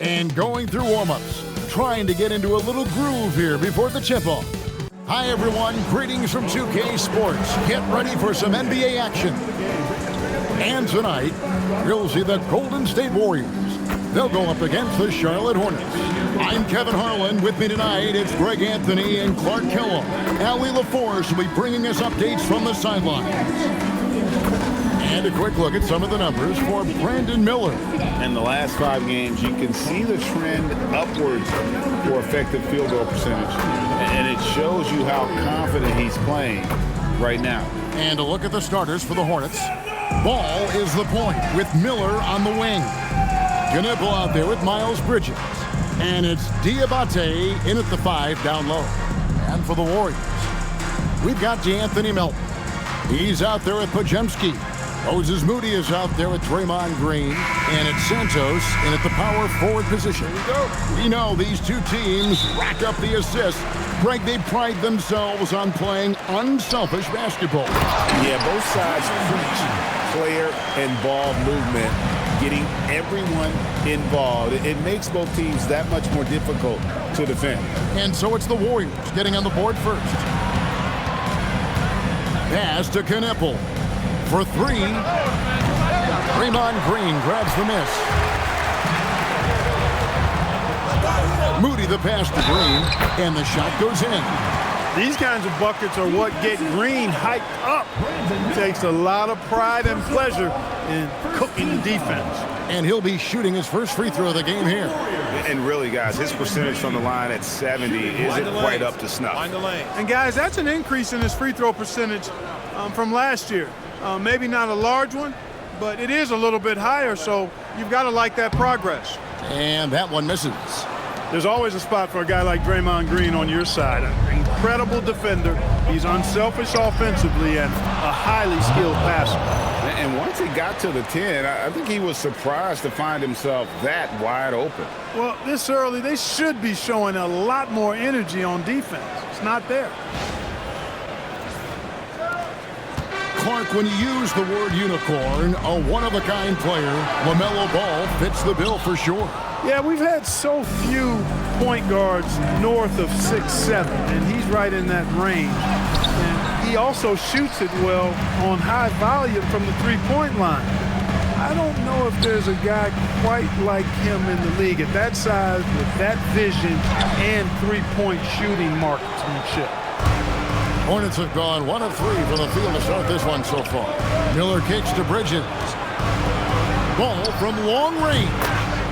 and going through warm-ups, trying to get into a little groove here before the tip-off. Hi, everyone. Greetings from 2K Sports. Get ready for some NBA action. And tonight, you'll see the Golden State Warriors. They'll go up against the Charlotte Hornets. I'm Kevin Harlan. With me tonight, it's Greg Anthony and Clark Kellogg. Allie LaForce will be bringing us updates from the sidelines. And a quick look at some of the numbers for Brandon Miller. In the last 5 games, you can see the trend upwards for effective field goal percentage. And it shows you how confident he's playing right now. And a look at the starters for the Hornets. Ball is the point with Miller on the wing. Knipple out there with Miles Bridges. And it's Diabate in at the 5 down low. And for the Warriors, we've got DeAnthony Melton. He's out there with Podziemski. Moses Moody is out there with Draymond Green. And it's Santos in at the power forward position. We know these two teams rack up the assists. Greg, they pride themselves on playing unselfish basketball. Yeah, both sides preach player and ball movement, getting everyone involved. It makes both teams that much more difficult to defend. And so it's the Warriors getting on the board first. Pass to Knipple for 3. Draymond Green grabs the miss. Moody the pass to Green, and the shot goes in. These kinds of buckets are what get Green hyped up. Takes a lot of pride and pleasure in cooking the defense. And he'll be shooting his first free throw of the game here. And really, guys, his percentage from the line at 70 isn't quite up to snuff. And, guys, that's an increase in his free throw percentage from last year. Maybe not a large one, but it is a little bit higher, so you've got to like that progress. And that one misses. There's always a spot for a guy like Draymond Green on your side. An incredible defender. He's unselfish offensively and a highly skilled passer. And once he got to the 10, I think he was surprised to find himself that wide open. Well, this early, they should be showing a lot more energy on defense. It's not there. Clark, when you use the word unicorn, a one-of-a-kind player, LaMelo Ball fits the bill for sure. Yeah, we've had so few point guards north of 6'7", and he's right in that range. And he also shoots it well on high volume from the three-point line. I don't know if there's a guy quite like him in the league at that size with that vision and three-point shooting marksmanship. Hornets have gone 1 of 3 from the field to start this one so far. Miller kicks to Bridges. Ball from long range.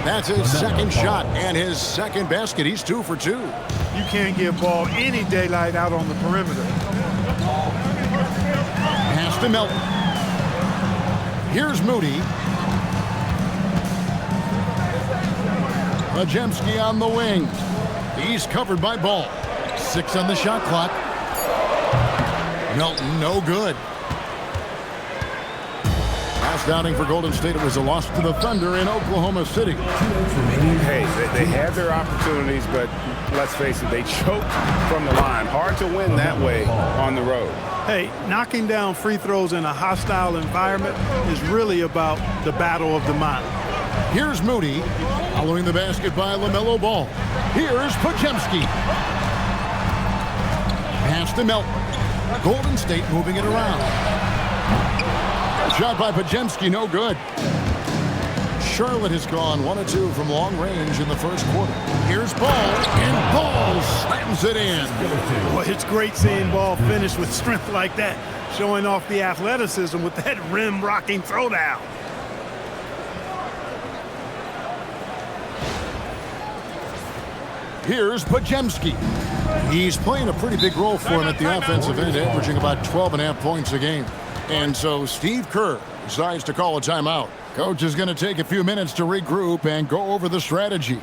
That's his second shot and his second basket. He's 2 for 2. You can't give Ball any daylight out on the perimeter. Pass to Melton. Here's Moody. Podziemski on the wing. He's covered by Ball. 6 on the shot clock. Melton, no good. Last outing for Golden State, it was a loss to the Thunder in Oklahoma City. Hey, they had their opportunities, but let's face it, they choked from the line. Hard to win that way on the road. Hey, knocking down free throws in a hostile environment is really about the battle of the mind. Here's Moody, following the basket by LaMelo Ball. Here's Podziemski. Pass to Melton. Golden State moving it around. Shot by Podziemski, no good. Charlotte has gone 1 of 2 from long range in the first quarter. Here's Ball, and Ball slams it in. Well, it's great seeing Ball finish with strength like that, showing off the athleticism with that rim-rocking throwdown. Here's Podziemski. He's playing a pretty big role for him at the offensive end, averaging about 12.5 points a game. And so Steve Kerr decides to call a timeout. Coach is going to take a few minutes to regroup and go over the strategy.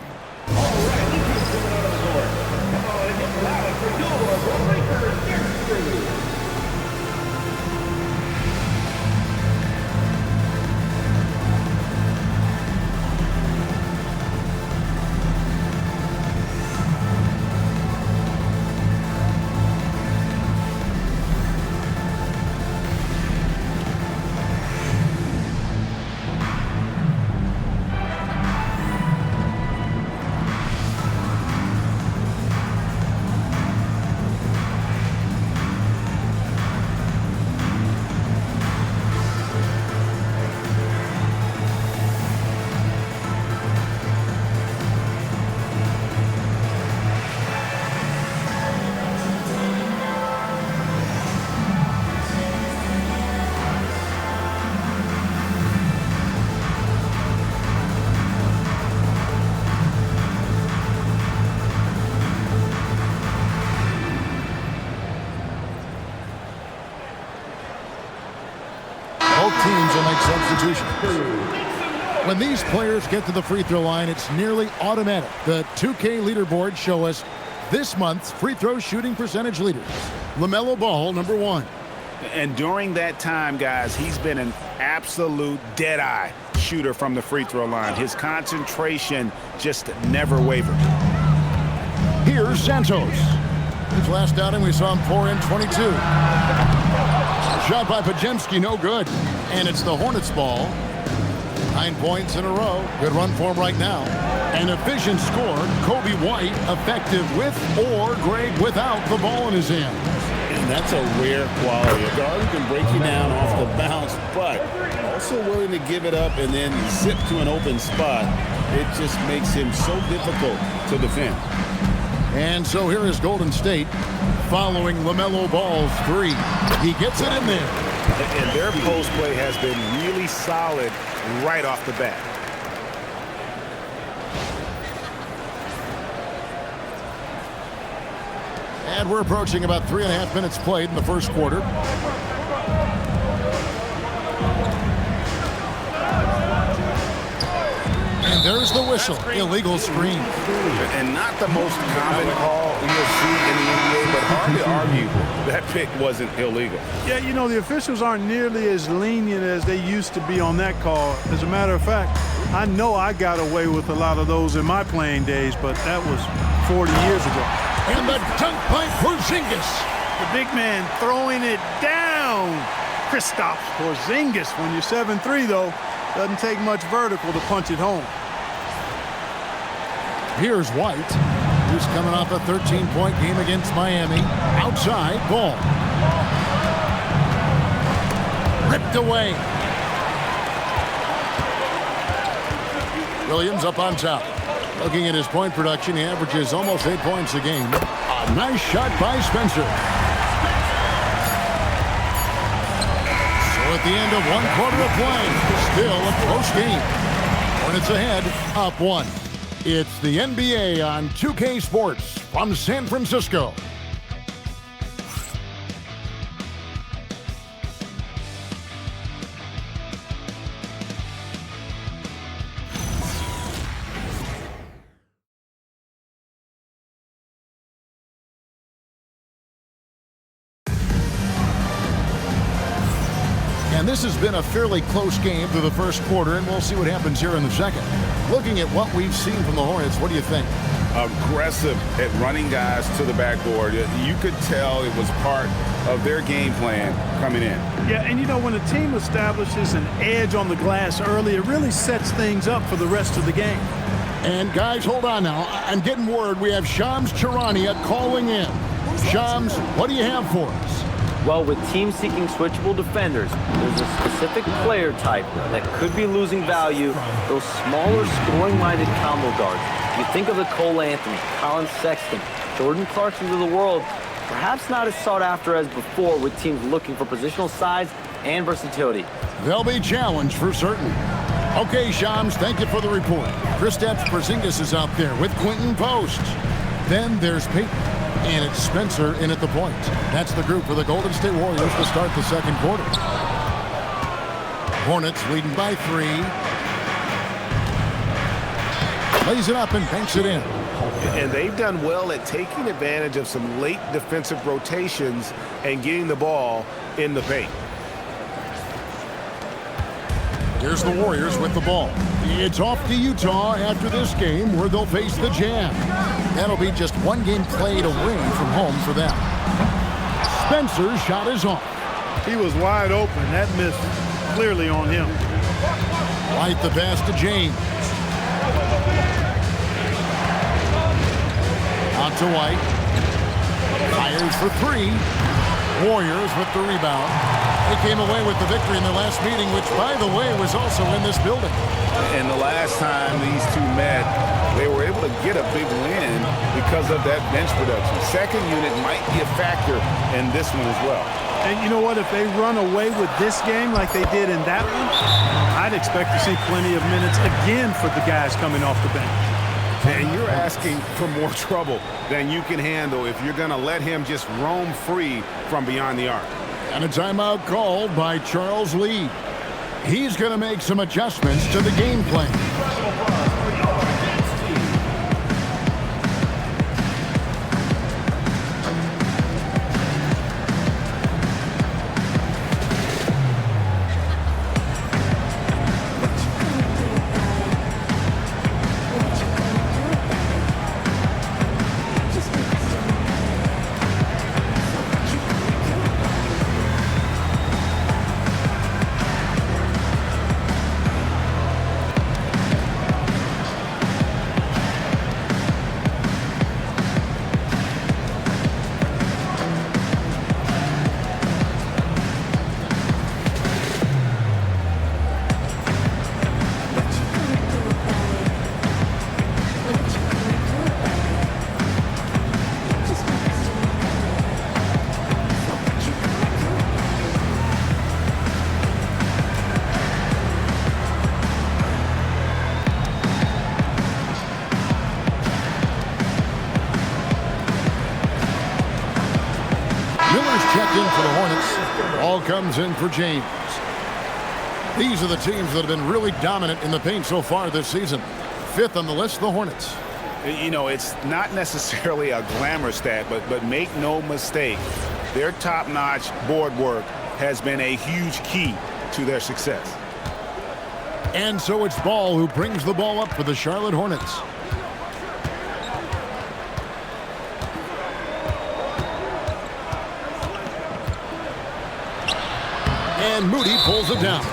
Both teams will make substitutions. When these players get to the free throw line, it's nearly automatic. The 2K leaderboards show us this month's free throw shooting percentage leaders. LaMelo Ball, number 1. And during that time, guys, he's been an absolute dead-eye shooter from the free throw line. His concentration just never wavered. Here's Santos. His last outing, we saw him pour in 22. Shot by Pajemski, no good. And it's the Hornets ball. 9 points in a row. Good run for him right now. An efficient score. Kobe White effective with or Greg without the ball in his hand. And that's a rare quality. A guard who can break you down off the bounce, but also willing to give it up and then zip to an open spot. It just makes him so difficult to defend. And so here is Golden State following LaMelo Ball's 3. He gets it in there. And their post play has been really solid right off the bat. And we're approaching about 3.5 minutes played in the first quarter. And there's the whistle. Illegal screen. And not the most common call you'll see in the NBA, but hard to argue that pick wasn't illegal. Yeah, you know, the officials aren't nearly as lenient as they used to be on that call. As a matter of fact, I know I got away with a lot of those in my playing days, but that was 40 years ago. And the dunk by Porzingis. The big man throwing it down. Kristaps Porzingis. When you're 7'3", though, doesn't take much vertical to punch it home. Here's White, who's coming off a 13-point game against Miami. Outside, Ball. Ripped away. Williams up on top. Looking at his point production, he averages almost 8 points a game. A nice shot by Spencer. So at the end of 1 quarter of play, still a close game. Hornets ahead, up 1. It's the NBA on 2K Sports from San Francisco. And this has been a fairly close game through the first quarter, and we'll see what happens here in the second. Looking at what we've seen from the Hornets, what do you think? Aggressive at running guys to the backboard. You could tell it was part of their game plan coming in. Yeah, and you know, when a team establishes an edge on the glass early, it really sets things up for the rest of the game. And guys, hold on now. I'm getting word we have Shams Charania calling in. Shams, what do you have for us? Well, with teams seeking switchable defenders, there's a specific player type that could be losing value, those smaller scoring-minded combo guards. You think of the Cole Anthony, Colin Sexton, Jordan Clarksons of the world, perhaps not as sought after as before with teams looking for positional size and versatility. They'll be challenged for certain. Okay, Shams, thank you for the report. Kristaps Porzingis is out there with Quentin Post. Then there's Peyton. And it's Spencer in at the point. That's the group for the Golden State Warriors to start the second quarter. Hornets leading by 3. Lays it up and banks it in. And they've done well at taking advantage of some late defensive rotations and getting the ball in the paint. Here's the Warriors with the ball. It's off to Utah after this game where they'll face the Jazz. That'll be just 1 game played away from home for them. Spencer's shot is off. He was wide open. That missed clearly on him. White the pass to James. Out to White. Fires for 3. Warriors with the rebound. They came away with the victory in their last meeting, which, by the way, was also in this building. And the last time these two met, they were able to get a big win because of that bench production. Second unit might be a factor in this one as well. And you know what? If they run away with this game like they did in that one, I'd expect to see plenty of minutes again for the guys coming off the bench. And you're asking for more trouble than you can handle if you're going to let him just roam free from beyond the arc. And a timeout called by Charles Lee. He's going to make some adjustments to the game plan. Checked in for the Hornets. Ball comes in for James. These are the teams that have been really dominant in the paint so far this season. Fifth on the list, the Hornets. You know, it's not necessarily a glamour stat, but make no mistake, their top-notch board work has been a huge key to their success. And so it's Ball who brings the ball up for the Charlotte Hornets. And Moody pulls it down.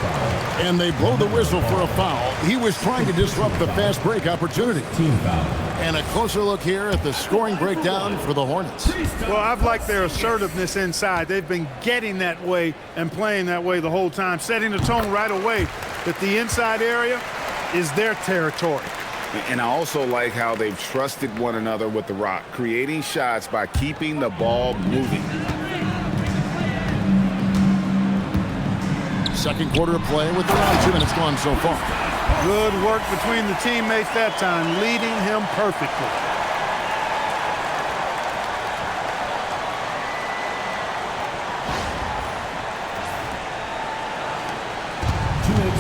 And they blow the whistle for a foul. He was trying to disrupt the fast break opportunity. Team foul. And a closer look here at the scoring breakdown for the Hornets. Well, I've liked their assertiveness inside. They've been getting that way and playing that way the whole time, setting the tone right away that the inside area is their territory. And I also like how they've trusted one another with the rock, creating shots by keeping the ball moving. Second quarter of play with around 2 minutes gone so far. Good work between the teammates that time, leading him perfectly.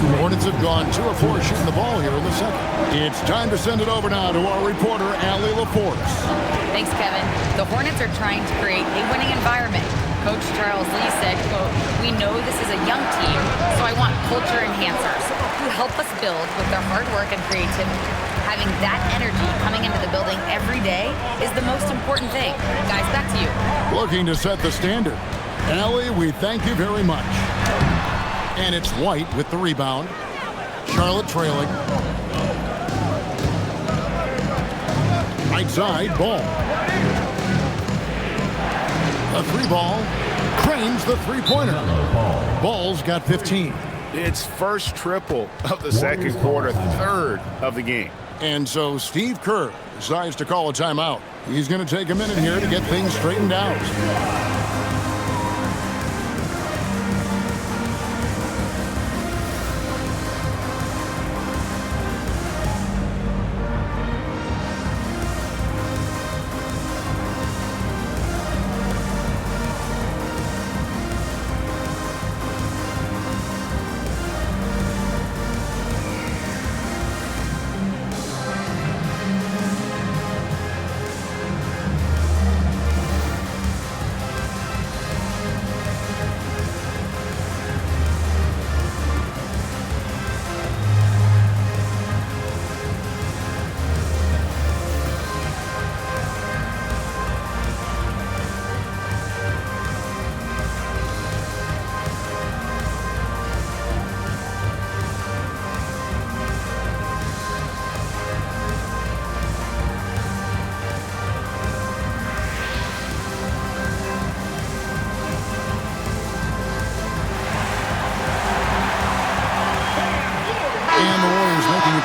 The Hornets have gone 2 of 4 shooting the ball here in the second. It's time to send it over now to our reporter, Allie LaForce. Thanks, Kevin. The Hornets are trying to create a winning environment. Coach Charles Lee said, quote, "We know this is a young team, so I want culture enhancers who help us build with their hard work and creativity. Having that energy coming into the building every day is the most important thing." Guys, back to you. Looking to set the standard. Allie, we thank you very much. And it's White with the rebound. Charlotte trailing. Right side, Ball. A 3-ball. Cranes the three-pointer. Ball's got 15. It's first triple of the second quarter, third of the game. And so Steve Kerr decides to call a timeout. He's going to take a minute here to get things straightened out.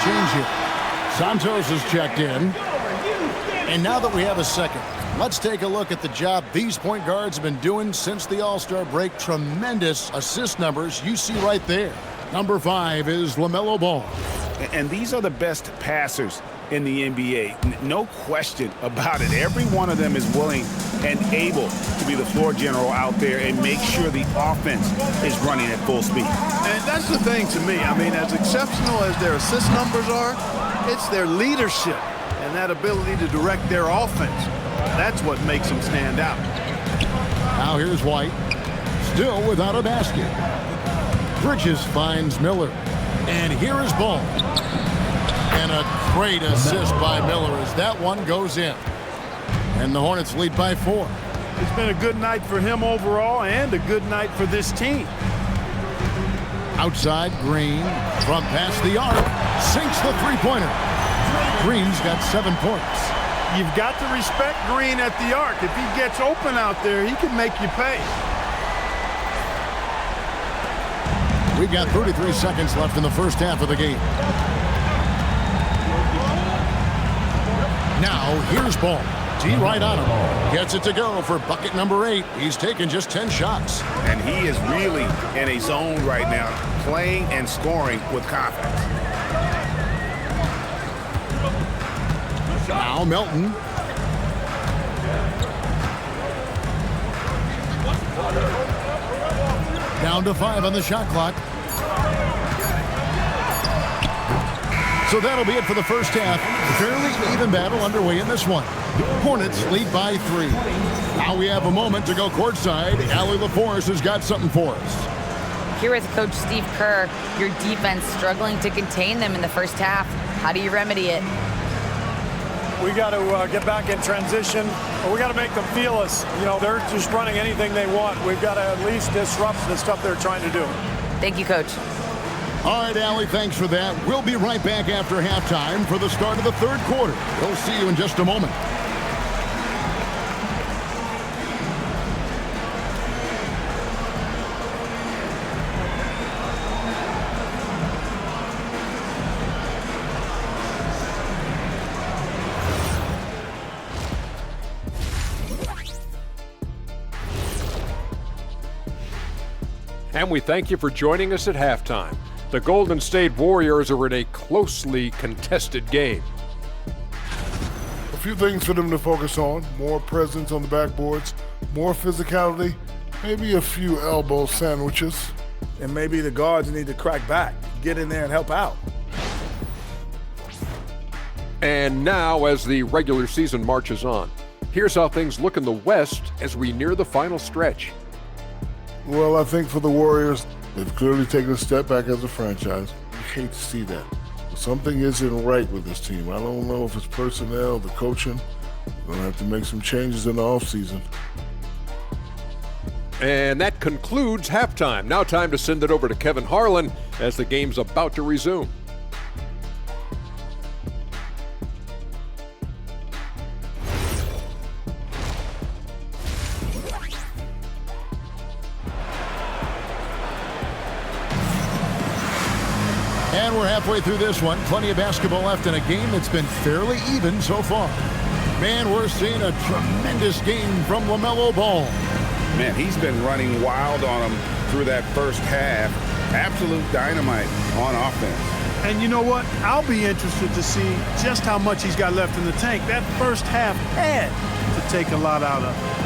Change here. Santos is checked in. And now that we have a second, let's take a look at the job these point guards have been doing since the All-Star break. Tremendous assist numbers you see right there. Number 5 is LaMelo Ball. And these are the best passers in the NBA. No question about it. Every one of them is willing and able to be the floor general out there and make sure the offense is running at full speed. And that's the thing to me. I mean, as exceptional as their assist numbers are, it's their leadership and that ability to direct their offense. That's what makes them stand out. Now here's White, still without a basket. Bridges finds Miller, and here is Ball. And a great assist by Miller as that one goes in. And the Hornets lead by 4. It's been a good night for him overall and a good night for this team. Outside, Green from past the arc, sinks the three-pointer. Green's got 7 points. You've got to respect Green at the arc. If he gets open out there, he can make you pay. We've got 33 seconds left in the first half of the game. Now, here's Ball. G right on him. Gets it to go for bucket number 8. He's taken just 10 shots. And he is really in a zone right now, playing and scoring with confidence. Now Melton. Down to 5 on the shot clock. So that'll be it for the first half. Fairly even battle underway in this one. Hornets lead by 3. Now we have a moment to go courtside. Allie LaForce has got something for us. Here with Coach Steve Kerr, your defense struggling to contain them in the first half. How do you remedy it? We got to get back in transition. We got to make them feel us. You know, they're just running anything they want. We've got to at least disrupt the stuff they're trying to do. Thank you, Coach. All right, Allie, thanks for that. We'll be right back after halftime for the start of the third quarter. We'll see you in just a moment. And we thank you for joining us at halftime. The Golden State Warriors are in a closely contested game. A few things for them to focus on: more presence on the backboards, more physicality, maybe a few elbow sandwiches. And maybe the guards need to crack back, get in there and help out. And now, as the regular season marches on, here's how things look in the West as we near the final stretch. Well, I think for the Warriors, they've clearly taken a step back as a franchise. You hate to see that. But something isn't right with this team. I don't know if it's personnel, the coaching. We're going to have to make some changes in the offseason. And that concludes halftime. Now time to send it over to Kevin Harlan as the game's about to resume. And we're halfway through this one. Plenty of basketball left in a game that's been fairly even so far. Man, we're seeing a tremendous game from LaMelo Ball. Man, he's been running wild on him through that first half. Absolute dynamite on offense. And you know what? I'll be interested to see just how much he's got left in the tank. That first half had to take a lot out of him.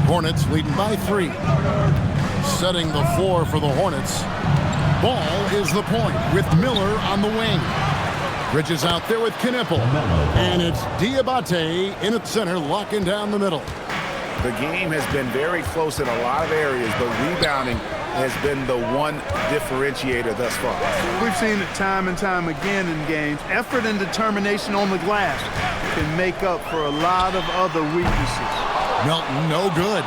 Hornets leading by 3. Setting the floor for the Hornets. Ball is the point with Miller on the wing. Bridges out there with Knipple. And it's Diabate in at center, locking down the middle. The game has been very close in a lot of areas, but rebounding has been the one differentiator thus far. We've seen it time and time again in games. Effort and determination on the glass can make up for a lot of other weaknesses. Melton, no good.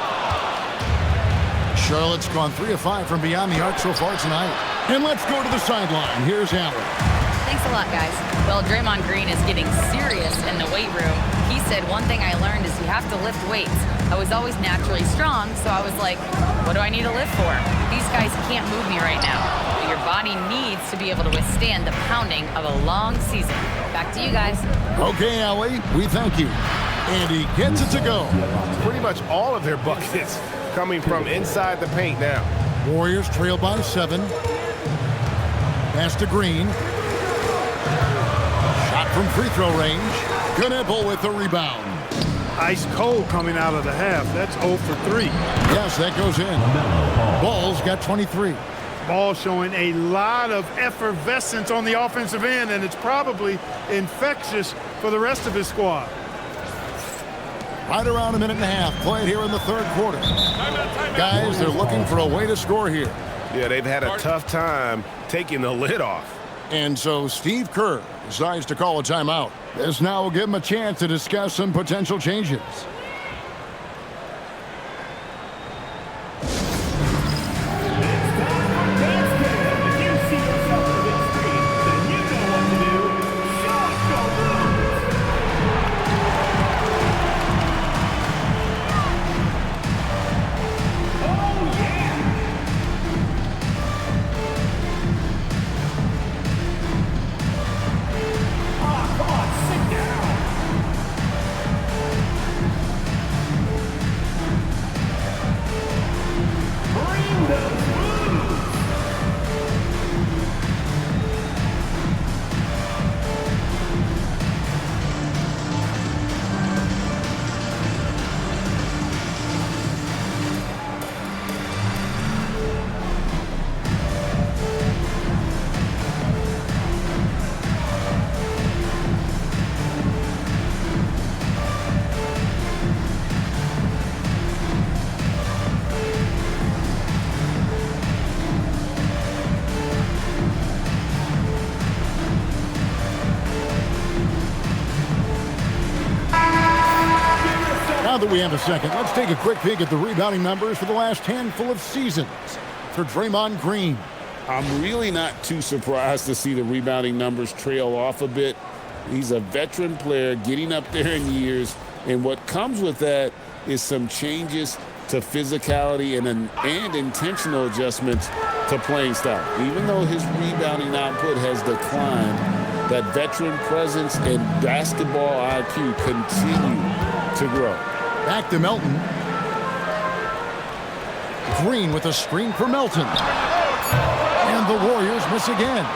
Charlotte's gone 3 of 5 from beyond the arc so far tonight. And let's go to the sideline. Here's Allen. Thanks a lot, guys. Well, Draymond Green is getting serious in the weight room. He said, one thing I learned is you have to lift weights. I was always naturally strong, so I was like, what do I need to lift for? These guys can't move me right now. But your body needs to be able to withstand the pounding of a long season. Back to you guys. Okay, Allie, we thank you. And he gets it to go. Pretty much all of their buckets coming from inside the paint now. Warriors trail by 7. Pass to Green. Shot from free throw range. Knipple with the rebound. Ice cold coming out of the half. That's 0 for 3. Yes, that goes in. Ball's got 23. Ball showing a lot of effervescence on the offensive end, and it's probably infectious for the rest of his squad. Right around a minute and a half played here in the third quarter. Guys, they're looking for a way to score here. Yeah, they've had a tough time taking the lid off. And so Steve Kerr decides to call a timeout. This now will give him a chance to discuss some potential changes. Now that we have a second, let's take a quick peek at the rebounding numbers for the last handful of seasons for Draymond Green. I'm really not too surprised to see the rebounding numbers trail off a bit. He's a veteran player getting up there in years, and what comes with that is some changes to physicality and intentional adjustments to playing style. Even though his rebounding output has declined, that veteran presence and basketball IQ continue to grow. Back to Melton. Green with a screen for Melton. And the Warriors miss again.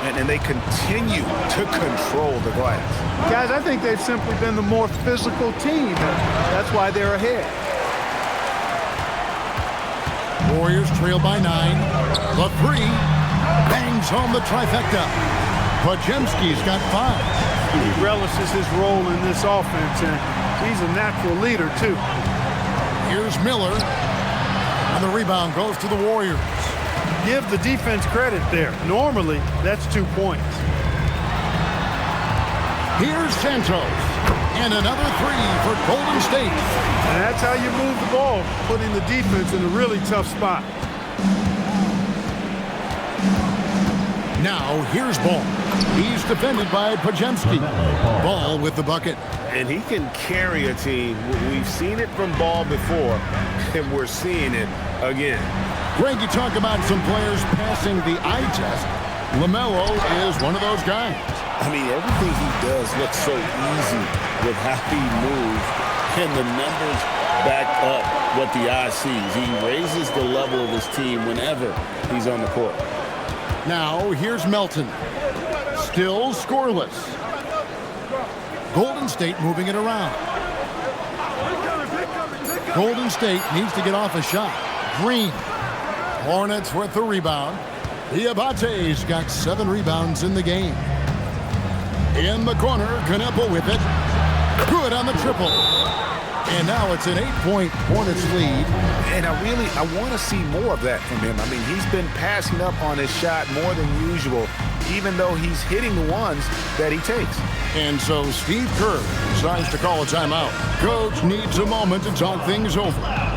And they continue to control the glass. Guys, I think they've simply been the more physical team. That's why they're ahead. Warriors trail by 9. The 3 bangs home the trifecta. Podziemski's got 5. He relishes his role in this offense, and he's a natural leader, too. Here's Miller. And the rebound goes to the Warriors. Give the defense credit there. Normally, that's 2 points. Here's Santos. And another 3 for Golden State. And that's how you move the ball, putting the defense in a really tough spot. Now, here's Ball. He's defended by Podziemski. Ball with the bucket. And he can carry a team. We've seen it from Ball before, and we're seeing it again. Greg, you talk about some players passing the eye test. LaMelo is one of those guys. I mean, everything he does looks so easy with how he moves, and the numbers back up what the eye sees. He raises the level of his team whenever he's on the court. Now, here's Melton. Still scoreless. Golden State moving it around. Golden State needs to get off a shot. Green. Hornets with the rebound. Diabate's got 7 rebounds in the game. In the corner, Knipple with it. Good on the triple. And now it's an 8-point Hornets lead. And I want to see more of that from him. I mean, he's been passing up on his shot more than usual, even though he's hitting the ones that he takes. And so Steve Kerr decides to call a timeout. Coach needs a moment to talk things over.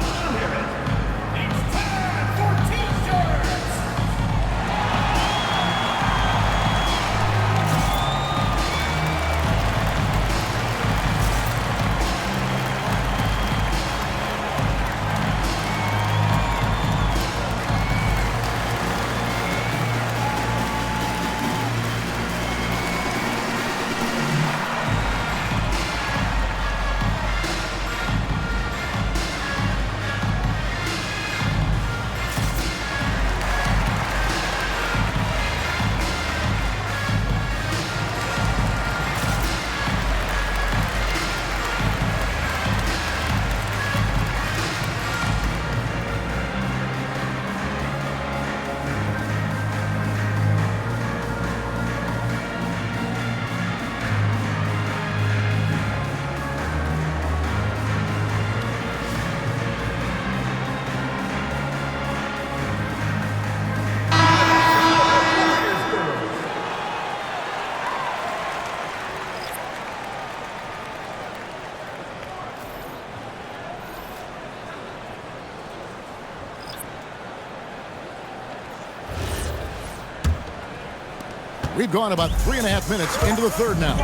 We've gone about 3.5 minutes into the third now.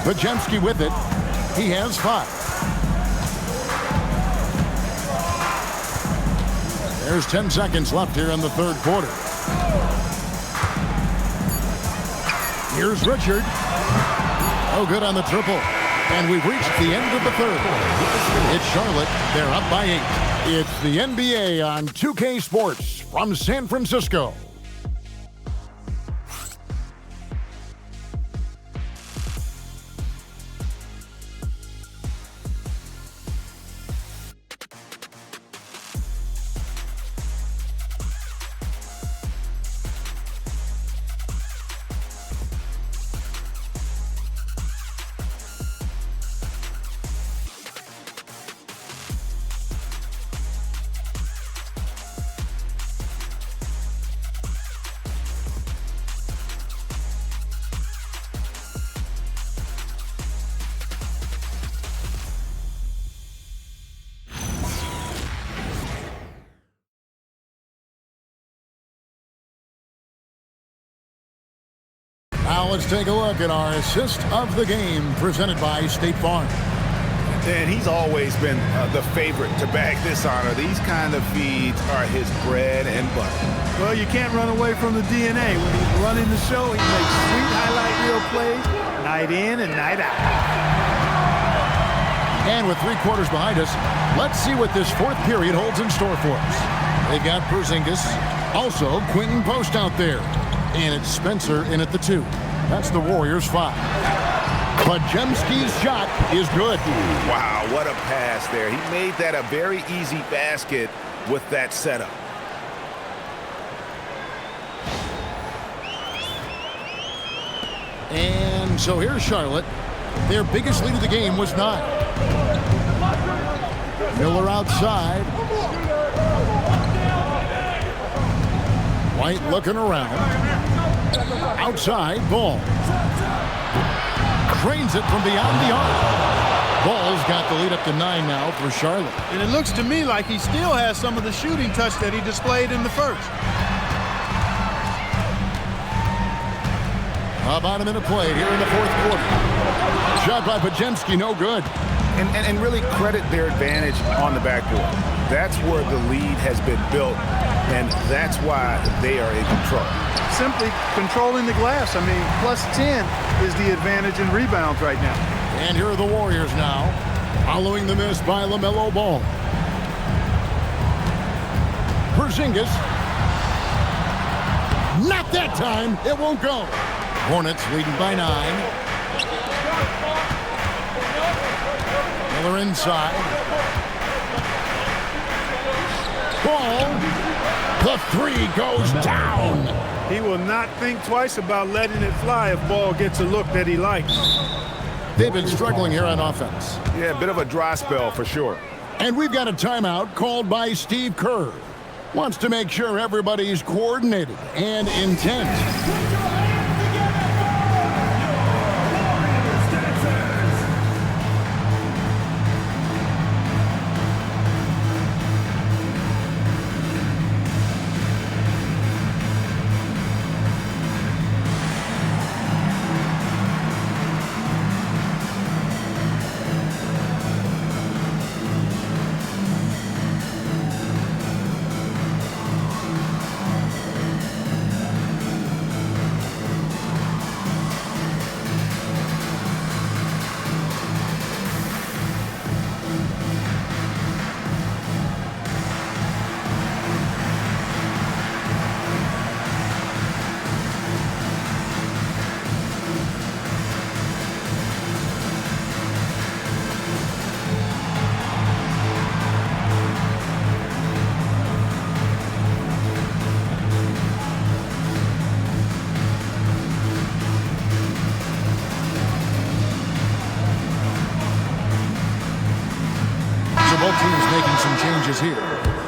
Bajemski with it. He has 5. There's 10 seconds left here in the third quarter. Here's Richard. Oh, good on the triple. And we've reached the end of the third. It's Charlotte. They're up by 8. It's the NBA on 2K Sports from San Francisco. Now let's take a look at our assist of the game presented by State Farm. And he's always been the favorite to bag this honor. These kind of feeds are his bread and butter. Well, you can't run away from the DNA. When he's running the show, he makes sweet highlight reel plays night in and night out. And with 3 quarters behind us, let's see what this fourth period holds in store for us. They got Porzingis, also Quentin Post out there. And it's Spencer in at the 2. That's the Warriors' 5. Bajemski's shot is good. Wow, what a pass there. He made that a very easy basket with that setup. And so here's Charlotte. Their biggest lead of the game was 9. Miller outside. White looking around. Outside, Ball. Drains it from beyond the arc. Ball's got the lead up to 9 now for Charlotte. And it looks to me like he still has some of the shooting touch that he displayed in the first. About a minute played here in the fourth quarter. Shot by Bajemski, no good. And really credit their advantage on the backboard. That's where the lead has been built, and that's why they are in control. Simply controlling the glass. I mean, plus 10 is the advantage in rebounds right now. And here are the Warriors now, following the miss by LaMelo Ball. Porzingis. Not that time. It won't go. Hornets leading by 9. Miller inside. Ball. The 3 goes down. He will not think twice about letting it fly if Ball gets a look that he likes. They've been struggling here on offense. Yeah, a bit of a dry spell for sure. And we've got a timeout called by Steve Kerr. Wants to make sure everybody's coordinated and intent. Both teams making some changes here.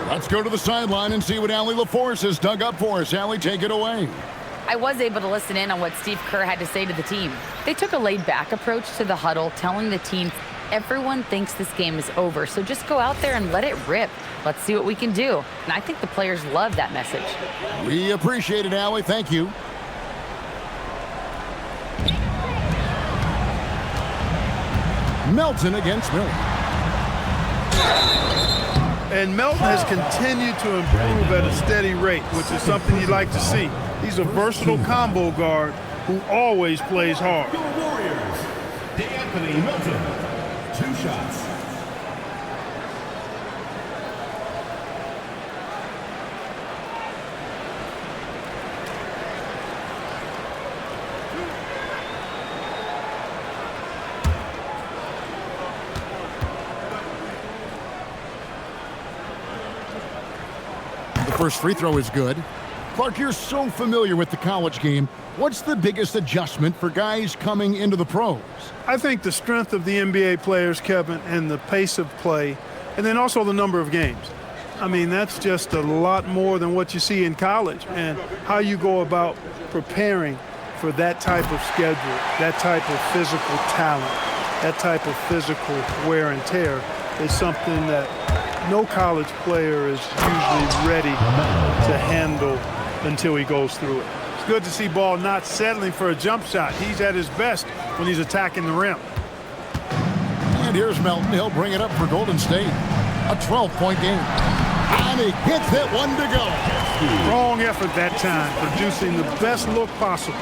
Let's go to the sideline and see what Allie LaForce has dug up for us. Allie, take it away. I was able to listen in on what Steve Kerr had to say to the team. They took a laid-back approach to the huddle, telling the team everyone thinks this game is over, so just go out there and let it rip. Let's see what we can do. And I think the players love that message. We appreciate it, Allie. Thank you. Melton against Miller. And Melton has continued to improve at a steady rate, which is something you'd like to see. He's a versatile combo guard who always plays hard. Your Warriors, Anthony Melton, 2 shots. First free throw is good. Clark, you're so familiar with the college game. What's the biggest adjustment for guys coming into the pros? I think the strength of the NBA players, Kevin, and the pace of play, and then also the number of games. I mean, that's just a lot more than what you see in college, and how you go about preparing for that type of schedule, that type of physical talent, that type of physical wear and tear is something that no college player is usually ready to handle until he goes through it. It's good to see Ball not settling for a jump shot. He's at his best when he's attacking the rim. And here's Melton. He'll bring it up for Golden State. A 12-point game. And he hits it, one to go. Wrong effort that time, producing the best look possible.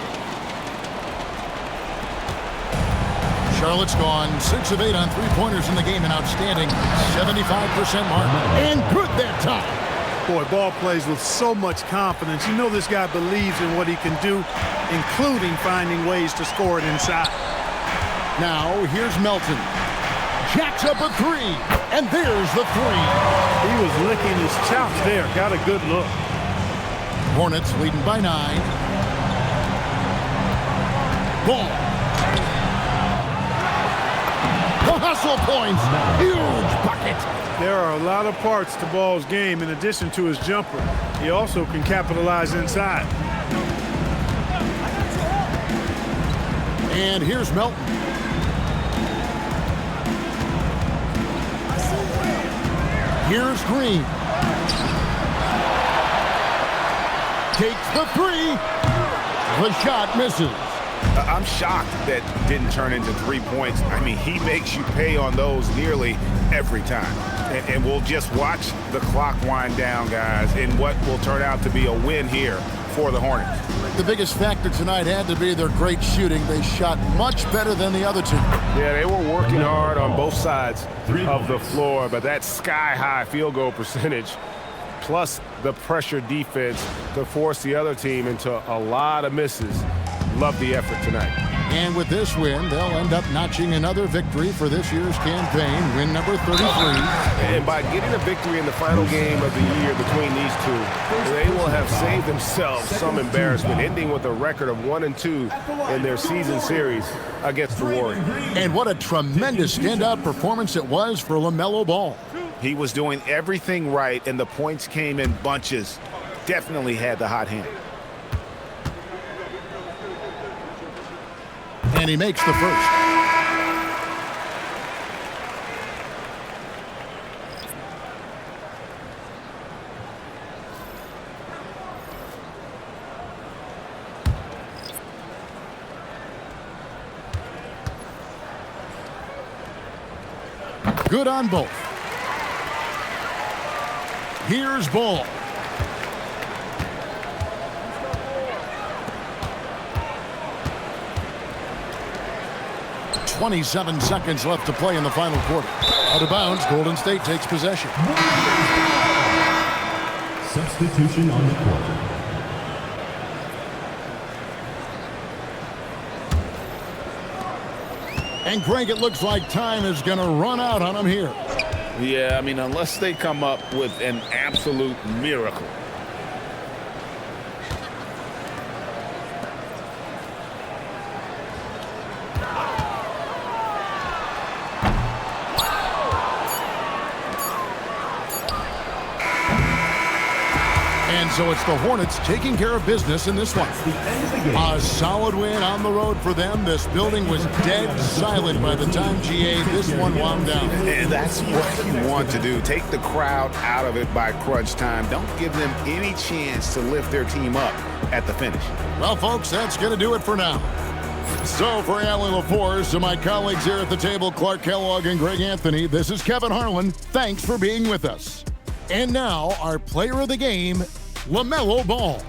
Charlotte's gone 6 of 8 on three-pointers in the game, an outstanding 75% mark. And good that time. Boy, Ball plays with so much confidence. You know this guy believes in what he can do, including finding ways to score it inside. Now, here's Melton. Jacks up a 3, and there's the 3. He was licking his chops there. Got a good look. Hornets leading by 9. Ball. The hustle points. Huge bucket. There are a lot of parts to Ball's game in addition to his jumper. He also can capitalize inside. And here's Melton. Here's Green. Takes the 3. The shot misses. I'm shocked that didn't turn into 3 points. I mean, he makes you pay on those nearly every time. And we'll just watch the clock wind down, guys, in what will turn out to be a win here for the Hornets. The biggest factor tonight had to be their great shooting. They shot much better than the other two. Yeah, they were working hard on both sides of the floor, but that sky-high field goal percentage plus the pressure defense to force the other team into a lot of misses. Love the effort tonight. And with this win, they'll end up notching another victory for this year's campaign, win number 33. And by getting a victory in the final game of the year between these two, they will have saved themselves some embarrassment, ending with a record of 1-2 in their season series against the Warriors. And what a tremendous standout performance it was for LaMelo Ball. He was doing everything right, and the points came in bunches. Definitely had the hot hand. And he makes the first. Good on both. Here's Ball. 27 seconds left to play in the final quarter. Out of bounds, Golden State takes possession. Substitution on the court. And Greg, it looks like time is going to run out on him here. Yeah, I mean, unless they come up with an absolute miracle. And so it's the Hornets taking care of business in this one. A solid win on the road for them. This building was dead silent by the time, GA, this one wound down. And that's what you want to do. Take the crowd out of it by crunch time. Don't give them any chance to lift their team up at the finish. Well, folks, that's going to do it for now. So for Allie LaForce and my colleagues here at the table, Clark Kellogg and Greg Anthony, this is Kevin Harlan. Thanks for being with us. And now, our player of the game, LaMelo Ball.